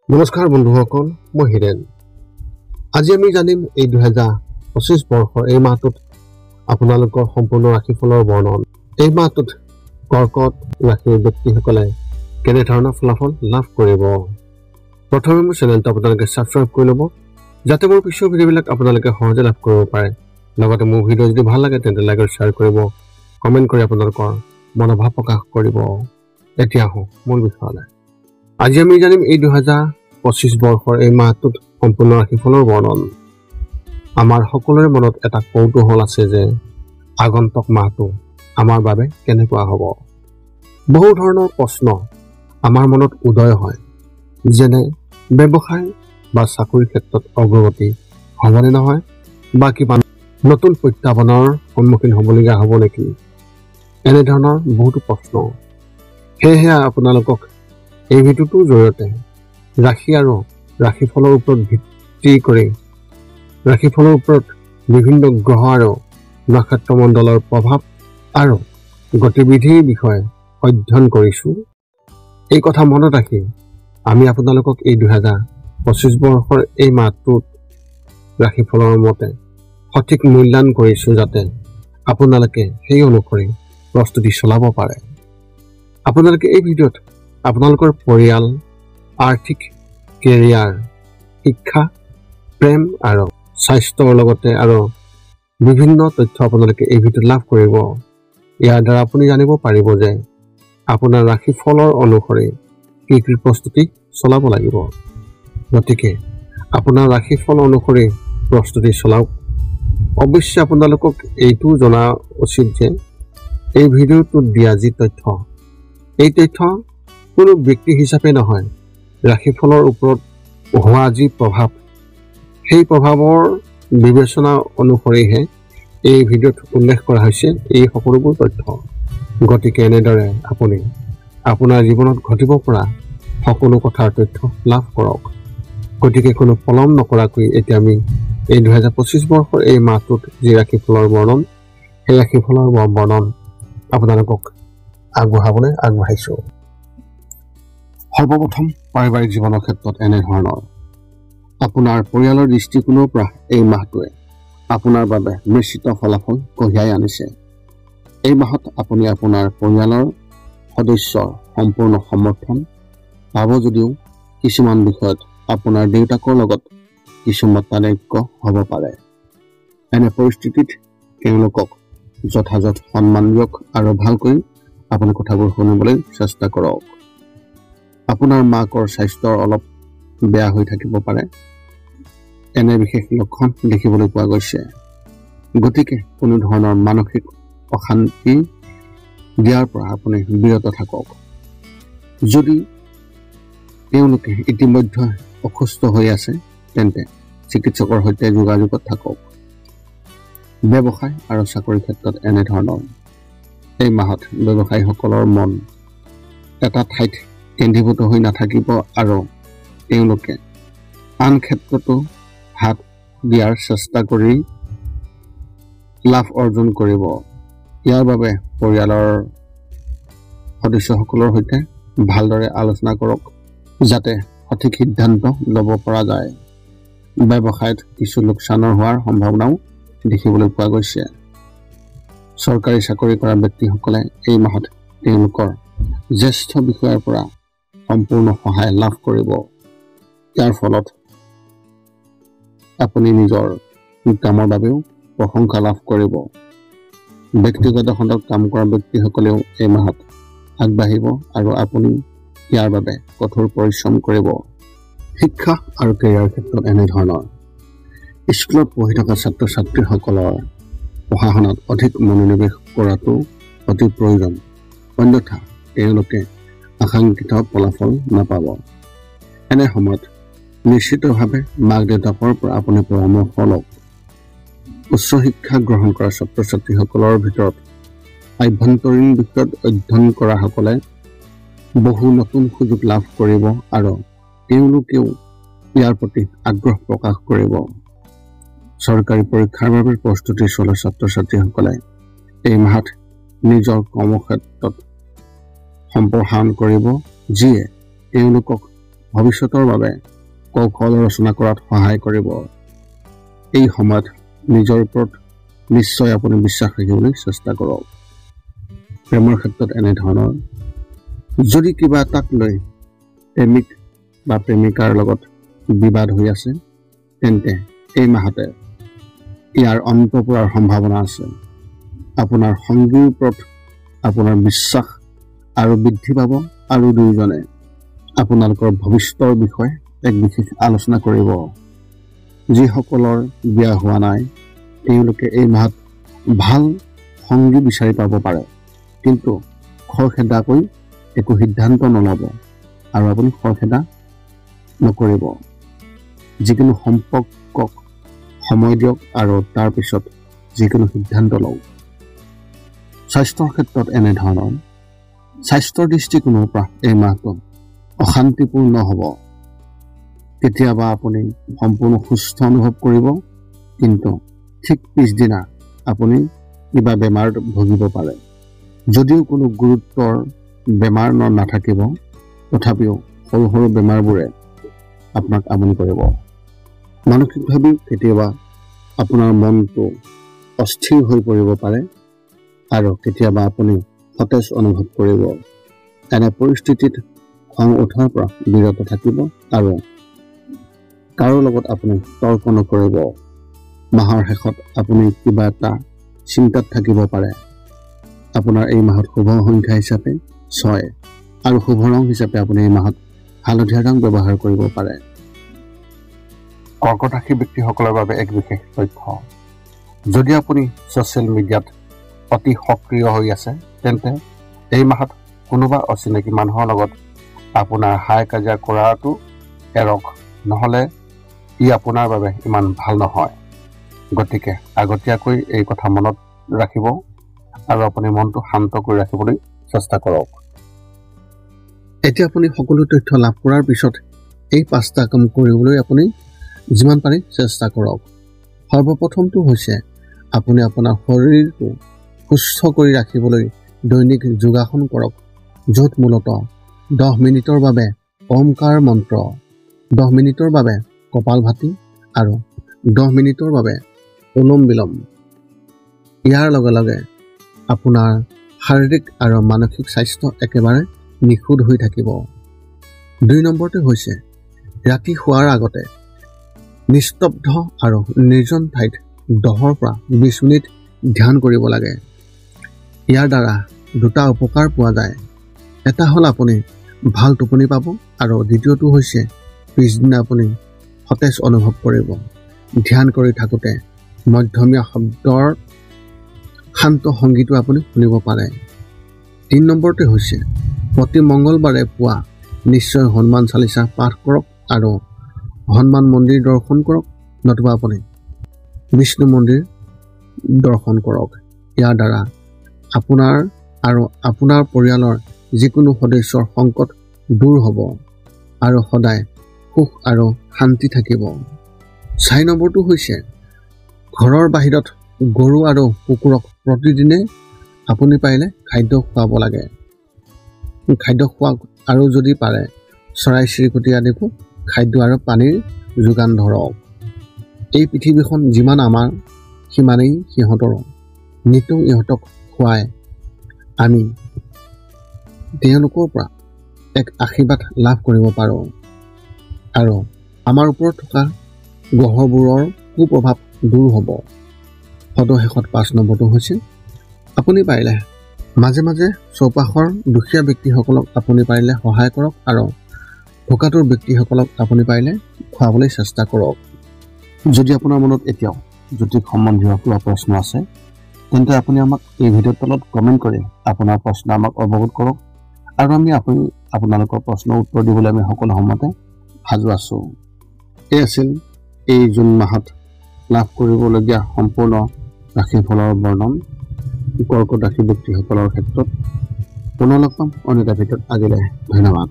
নমস্কাৰ বন্ধুসকল, মই হিৰেন। আজি আমি জানিম এই 2025 বৰ্ষৰ এই মাহটোত আপোনালোকৰ সম্পূৰ্ণ ৰাশিফলৰ বৰ্ণন। এই মাহটোত কৰ্কট ৰাশিৰ ব্যক্তিসকলে কেনেধৰণৰ ফলাফল লাভ কৰিব। প্ৰথমে মোৰ চেনেলটো আপোনালোকে ছাবস্ক্ৰাইব কৰি ল'ব, যাতে মোৰ পিছৰ ভিডিঅ'বিলাক আপোনালোকে সহজে লাভ কৰিব পাৰে। লগতে মোৰ ভিডিঅ' যদি ভাল লাগে তেন্তে লাইক আৰু শ্বেয়াৰ কৰিব, কমেণ্ট কৰি আপোনালোকৰ মনোভাৱ প্ৰকাশ কৰিব। এতিয়া আহোঁ মূল বিষয়লৈ। আজি আমি জানিম এই 2025 বৰ্ষৰ এই মাহটোত সম্পূৰ্ণ ৰাশিফলৰ বৰ্ণন। আমাৰ সকলোৰে মনত এটা কৌতূহল আছে যে আগন্তুক মাহটো আমাৰ বাবে কেনেকুৱা হ'ব। বহু ধৰণৰ প্ৰশ্ন আমাৰ মনত উদয় হয়, যেনে ব্যৱসায় বা চাকৰিৰ ক্ষেত্ৰত অগ্ৰগতি হ'বনে নহয়, বা কিবা নতুন প্ৰত্যাহ্বানৰ সন্মুখীন হ'বলগীয়া হ'ব নেকি, এনেধৰণৰ বহুতো প্ৰশ্ন। সেয়েহে আপোনালোকক এই ভিডিঅ'টোৰ জৰিয়তে ৰাশি আৰু ৰাশিফলৰ ওপৰত ভিত্তি কৰি ৰাশিফলৰ ওপৰত বিভিন্ন গ্ৰহ আৰু নক্ষত্ৰমণ্ডলৰ প্ৰভাৱ আৰু গতিবিধিৰ বিষয়ে অধ্যয়ন কৰিছোঁ। এই কথা মনত ৰাখি আমি আপোনালোকক এই 2025 বৰ্ষৰ এই মাহটোত ৰাশিফলৰ মতে সঠিক মূল্যায়ন কৰিছোঁ, যাতে আপোনালোকে সেই অনুসৰি প্ৰস্তুতি চলাব পাৰে। আপোনালোকে এই ভিডিঅ'ত আপোনালোকৰ পৰিয়াল, আৰ্থিক, কেৰিয়াৰ, শিক্ষা, প্ৰেম আৰু স্বাস্থ্যৰ লগতে আৰু বিভিন্ন তথ্য আপোনালোকে এই ভিডিঅ'ত লাভ কৰিব। ইয়াৰ দ্বাৰা আপুনি জানিব পাৰিব যে আপোনাৰ ৰাশিফলৰ অনুসৰি কি কি প্ৰস্তুতি চলাব লাগিব। গতিকে আপোনাৰ ৰাশিফল অনুসৰি প্ৰস্তুতি চলাওক। অৱশ্যে আপোনালোকক এইটো জনা উচিত যে এই ভিডিঅ'টোত দিয়া যি তথ্য, এই তথ্য কোনো ব্যক্তি হিচাপে নহয়, ৰাশিফলৰ ওপৰত হোৱা যি প্ৰভাৱ, সেই প্ৰভাৱৰ বিবেচনা অনুসৰিহে এই ভিডিঅ'ত উল্লেখ কৰা হৈছে এই সকলোবোৰ তথ্য। গতিকে এনেদৰে আপুনি আপোনাৰ জীৱনত ঘটিব পৰা সকলো কথাৰ তথ্য লাভ কৰক। গতিকে কোনো পলম নকৰাকৈ এতিয়া আমি এই 2025 বৰ্ষৰ এই মাহটোত যি ৰাশিফলৰ বৰ্ণন, সেই ৰাশিফলৰ বৰ্ণন আপোনালোকক আগবঢ়াবলৈ আগবাঢ়িছোঁ। সৰ্বপ্ৰথম পাৰিবাৰিক জীৱনৰ ক্ষেত্ৰত এনেধৰণৰ। আপোনাৰ পৰিয়ালৰ দৃষ্টিকোণৰ পৰা এই মাহটোৱে আপোনাৰ বাবে নিশ্চিত ফলাফল কঢ়িয়াই আনিছে। এই মাহত আপুনি আপোনাৰ পৰিয়ালৰ সদস্যৰ সম্পূৰ্ণ সমৰ্থন পাব, যদিও কিছুমান বিষয়ত আপোনাৰ দেউতাকৰ লগত কিছু মতানৈক্য হ'ব পাৰে। এনে পৰিস্থিতিত তেওঁলোকক যথাযথ সন্মান দিয়ক আৰু ভালকৈ আপুনি কথাবোৰ শুনিবলৈ চেষ্টা কৰক। আপোনাৰ মাকৰ স্বাস্থ্যৰ অলপ বেয়া হৈ থাকিব পাৰে, এনে বিশেষ লক্ষণ দেখিবলৈ পোৱা গৈছে। গতিকে কোনো ধৰণৰ মানসিক অশান্তি দিয়াৰ পৰা আপুনি বিৰত থাকক। যদি তেওঁলোকে ইতিমধ্যে অসুস্থ হৈ আছে তেন্তে চিকিৎসকৰ সৈতে যোগাযোগত থাকক। ব্যৱসায় আৰু চাকৰিৰ ক্ষেত্ৰত এনেধৰণৰ। এই মাহত ব্যৱসায়ীসকলৰ মন এটা ঠাইত কেন্দ্ৰীভূত হৈ নাথাকিব আৰু তেওঁলোকে আন ক্ষেত্ৰতো হাত দিয়াৰ চেষ্টা কৰি লাভ অৰ্জন কৰিব। ইয়াৰ বাবে পৰিয়ালৰ সদস্যসকলৰ সৈতে ভালদৰে আলোচনা কৰক, যাতে সঠিক সিদ্ধান্ত ল'ব পৰা যায়। ব্যৱসায়ত কিছু লোকচানৰ হোৱাৰ সম্ভাৱনাও দেখিবলৈ পোৱা গৈছে। চৰকাৰী চাকৰি কৰা ব্যক্তিসকলে এই মাহত তেওঁলোকৰ জ্যেষ্ঠ বিষয়াৰ পৰা সম্পূৰ্ণ সহায় লাভ কৰিব। ইয়াৰ ফলত আপুনি নিজৰ কামৰ বাবেও প্ৰশংসা লাভ কৰিব। ব্যক্তিগত খণ্ডত কাম কৰা ব্যক্তিসকলেও এই মাহত আগবাঢ়িব আৰু আপুনি ইয়াৰ বাবে কঠোৰ পৰিশ্ৰম কৰিব। শিক্ষা আৰু কেৰিয়াৰ ক্ষেত্ৰত এনেধৰণৰ। স্কুলত পঢ়ি থকা ছাত্ৰ ছাত্ৰীসকলৰ পঢ়া শুনাত অধিক মনোনিৱেশ কৰাটো অতি প্ৰয়োজন, অন্যথা তেওঁলোকে আকাংক্ষিত ফলাফল নাপাব। এনে সময়ত নিশ্চিতভাৱে মাক দেউতাকৰ পৰা আপুনি পৰামৰ্শ লওক। উচ্চ শিক্ষা গ্ৰহণ কৰা ছাত্ৰ ছাত্ৰীসকলৰ ভিতৰত আভ্যন্তৰীণ বিষয়ত অধ্যয়ন কৰাসকলে বহু নতুন সুযোগ লাভ কৰিব আৰু তেওঁলোকেও ইয়াৰ প্ৰতি আগ্ৰহ প্ৰকাশ কৰিব। চৰকাৰী পৰীক্ষাৰ বাবে প্ৰস্তুতি চলোৱা ছাত্ৰ ছাত্ৰীসকলে এই মাহত নিজৰ কৰ্মক্ষেত্ৰত সম্প্ৰসাৰণ কৰিব, যিয়ে তেওঁলোকক ভৱিষ্যতৰ বাবে কৌশল ৰচনা কৰাত সহায় কৰিব। এই সময়ত নিজৰ ওপৰত নিশ্চয় আপুনি বিশ্বাস ৰাখিবলৈ চেষ্টা কৰক। প্ৰেমৰ ক্ষেত্ৰত এনেধৰণৰ যদি কিবা এটাক লৈ প্ৰেমিক বা প্ৰেমিকাৰ লগত বিবাদ হৈ আছে, তেন্তে এই মাহতে ইয়াৰ অন্ত পৰাৰ সম্ভাৱনা আছে। আপোনাৰ সংগীৰ ওপৰত আপোনাৰ বিশ্বাস আৰু বৃদ্ধি পাব আৰু দুয়োজনে আপোনালোকৰ ভৱিষ্যতৰ বিষয়ে এক বিশেষ আলোচনা কৰিব। যিসকলৰ বিয়া হোৱা নাই তেওঁলোকে এই মাহত ভাল সংগী বিচাৰি পাব পাৰে, কিন্তু খৰখেদাকৈ একো সিদ্ধান্ত নল'ব আৰু আপুনি খৰখেদা নকৰিব। যিকোনো সম্পৰ্কক সময় দিয়ক আৰু তাৰ পিছত যিকোনো সিদ্ধান্ত লওক। স্বাস্থ্যৰ ক্ষেত্ৰত এনেধৰণৰ স্বাস্থ্যৰ দৃষ্টিকোণৰ পৰা এই মাহটো অশান্তিপূৰ্ণ হ'ব। কেতিয়াবা আপুনি সম্পূৰ্ণ সুস্থ অনুভৱ কৰিব, কিন্তু ঠিক পিছদিনা আপুনি কিবা বেমাৰত ভুগিব পাৰে। যদিও কোনো গুৰুত্বৰ বেমাৰ নাথাকিব, তথাপিও সৰু সৰু বেমাৰবোৰে আপোনাক আমনি কৰিব। মানসিকভাৱেও কেতিয়াবা আপোনাৰ মনটো অস্থিৰ হৈ পৰিব পাৰে আৰু কেতিয়াবা আপুনি সতেজ অনুভৱ কৰিব। এনে পৰিস্থিতিত খং উঠাৰ পৰা বিৰত থাকিব আৰু কাৰো লগত আপুনি তৰ্ক নকৰিব। মাহৰ শেষত আপুনি কিবা এটা চিন্তাত থাকিব পাৰে। আপোনাৰ এই মাহত শুভ সংখ্যা হিচাপে 6 আৰু শুভ ৰং হিচাপে আপুনি এই মাহত হালধীয়া ৰং ব্যৱহাৰ কৰিব পাৰে। কৰ্কট ৰাশি ব্যক্তিসকলৰ বাবে এক বিশেষ তথ্য। যদি আপুনি ছ'চিয়েল মিডিয়াত অতি সক্ৰিয় হৈ আছে, তেন্তে এই মাহত কোনোবা অচিনাকি মানুহৰ লগত আপোনাৰ হাই কাজিয়া কৰাটো এৰক, নহ'লে ই আপোনাৰ বাবে ইমান ভাল নহয়। গতিকে আগতীয়াকৈ এই কথা মনত ৰাখিব আৰু আপুনি মনটো শান্ত কৰি ৰাখিবলৈ চেষ্টা কৰক। এতিয়া আপুনি সকলো তথ্য লাভ কৰাৰ পিছত এই 5টা কাম কৰিবলৈ আপুনি যিমান পাৰি চেষ্টা কৰক। সৰ্বপ্ৰথমটো হৈছে আপুনি আপোনাৰ শৰীৰটো সুস্থ কৰি ৰাখিবলৈ দৈনিক যোগাসন কৰক, য'ত মূলতঃ 10 মিনিটৰ বাবে ওমকাৰ মন্ত্ৰ, 10 মিনিটৰ বাবে কপালভাতি আৰু 10 মিনিটৰ বাবে অনুলোম বিলোম। ইয়াৰ লগে লগে আপোনাৰ শাৰীৰিক আৰু মানসিক স্বাস্থ্য একেবাৰে নিখুঁত হৈ থাকিব। 2 নম্বৰটো হৈছে ৰাতি শোৱাৰ আগতে নিস্তব্ধ আৰু নিৰ্জন ঠাইত 10 পৰা 20 মিনিট ধ্যান কৰিব লাগে। ইয়াৰ দ্বাৰা 2টা উপকাৰ পোৱা যায়। এটা হ'ল আপুনি ভাল টোপনি পাব আৰু দ্বিতীয়টো হৈছে পিছদিনা আপুনি সতেজ অনুভৱ কৰিব। ধ্যান কৰি থাকোঁতে মধ্যমীয়া শব্দৰ শান্ত সংগীতো আপুনি শুনিব পাৰে। 3 নম্বৰটো হৈছে প্ৰতি মংগলবাৰে পুৱা নিশ্চয় হনুমান চালিচা পাঠ কৰক আৰু হনুমান মন্দিৰ দৰ্শন কৰক, নতুবা আপুনি বিষ্ণু মন্দিৰ দৰ্শন কৰক। ইয়াৰ দ্বাৰা আপোনাৰ আৰু আপোনাৰ পৰিয়ালৰ যিকোনো সদস্যৰ সংকট দূৰ হ'ব আৰু সদায় সুখ আৰু শান্তি থাকিব। 4 নম্বৰটো হৈছে ঘৰৰ বাহিৰত গৰু আৰু কুকুৰক প্ৰতিদিনে আপুনি পাৰিলে খাদ্য খুৱাব লাগে। খাদ্য খোৱাওক আৰু যদি পাৰে চৰাই চিৰিকটি আদিকো খাদ্য আৰু পানীৰ যোগান ধৰক। এই পৃথিৱীখন যিমান আমাৰ সিমানেই সিহঁতৰো। নিতৌ ইহঁতক খুৱাই আমি তেওঁলোকৰ পৰা এক আশীৰ্বাদ লাভ কৰিব পাৰোঁ আৰু আমাৰ ওপৰত থকা গ্ৰহবোৰৰ কুপ্ৰভাৱ দূৰ হ'ব। সদশেষত 5 নম্বৰটো হৈছে আপুনি পাৰিলে মাজে মাজে চৌপাশৰ দুখীয়া ব্যক্তিসকলক আপুনি পাৰিলে সহায় কৰক আৰু ভোকাতুৰ ব্যক্তিসকলক আপুনি পাৰিলে খুৱাবলৈ চেষ্টা কৰক। যদি আপোনাৰ মনত এতিয়াও জ্যোতিষ সম্বন্ধীয় কিবা প্ৰশ্ন আছে, তেন্তে আপুনি আমাক এই ভিডিঅ'ৰ তলত কমেণ্ট কৰি আপোনাৰ প্ৰশ্ন আমাক অৱগত কৰক আৰু আমি আপোনালোকৰ প্ৰশ্নৰ উত্তৰ দিবলৈ আমি সকলো সময়তে সাজু আছোঁ। এই আছিল এই জুন মাহত লাভ কৰিবলগীয়া সম্পূৰ্ণ ৰাশিফলৰ বৰ্ণন কৰ্কট ৰাশি ব্যক্তিসকলৰ ক্ষেত্ৰত। পুনৰ লগ পাম অন্য এটা ভিডিঅ'ত। আজিলৈ ধন্যবাদ।